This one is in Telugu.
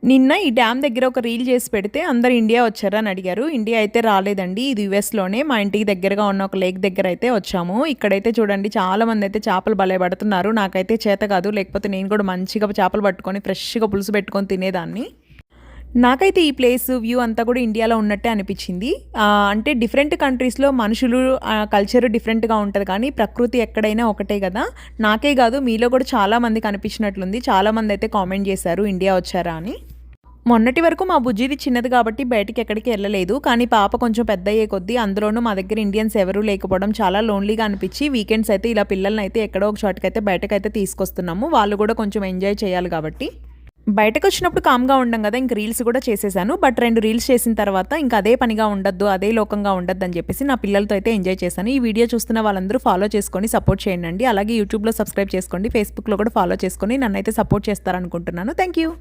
నిన్న ఈ డ్యామ్ దగ్గర ఒక రీల్ చేసి పెడితే అందరు ఇండియా వచ్చారని అడిగారు. ఇండియా అయితే రాలేదండి. ఇది యూఎస్లోనే మా ఇంటికి దగ్గరగా ఉన్న ఒక లేక్ దగ్గర అయితే వచ్చాము. ఇక్కడైతే చూడండి చాలా మంది అయితే చేపలు భలే పడుతున్నారు. నాకైతే చేత కాదు, లేకపోతే నేను కూడా మంచిగా చేపలు పట్టుకొని ఫ్రెష్గా పులుసు పెట్టుకొని తినేదాన్ని. నాకైతే ఈ ప్లేస్ వ్యూ అంతా కూడా ఇండియాలో ఉన్నట్టే అనిపించింది. అంటే డిఫరెంట్ కంట్రీస్లో మనుషులు కల్చర్ డిఫరెంట్గా ఉంటుంది, కానీ ప్రకృతి ఎక్కడైనా ఒకటే కదా. నాకే కాదు మీలో కూడా చాలామంది కనిపించినట్లుంది. చాలామంది అయితే కామెంట్ చేశారు ఇండియా వచ్చారా అని. మొన్నటి వరకు మా బుజ్జిది చిన్నది కాబట్టి బయటికి ఎక్కడికి వెళ్ళలేదు, కానీ పాప కొంచెం పెద్ద అయ్యే కొద్దీ, అందులోనూ మా దగ్గర ఇండియన్స్ ఎవరూ లేకపోవడం చాలా లోన్లీగా అనిపించి వీకెండ్స్ అయితే ఇలా పిల్లల్ని అయితే ఎక్కడో ఒక చోటకైతే బయటకైతే తీసుకొస్తున్నాము. వాళ్ళు కూడా కొంచెం ఎంజాయ్ చేయాలి కాబట్టి. బయటకు వచ్చినప్పుడు కామ్గా ఉండం కదా, ఇంక రీల్స్ కూడా చేసేసాను. బట్ 2 రీల్స్ చేసిన తర్వాత ఇంకా అదే పనిగా ఉండద్దు, అదే లోకంగా ఉండద్దు అని చెప్పేసి నా పిల్లలతో అయితే ఎంజాయ్ చేశాను. ఈ వీడియో చూస్తున్న వాళ్ళందరూ ఫాలో చేసుకొని సపోర్ట్ చేయండి. అలాగే యూట్యూబ్లో సబ్స్క్రైబ్ చేసుకోండి, ఫేస్బుక్లో కూడా ఫాలో చేసుకొని నన్ను అయితే సపోర్ట్ చేస్తారనుకుంటున్నాను. Thank you.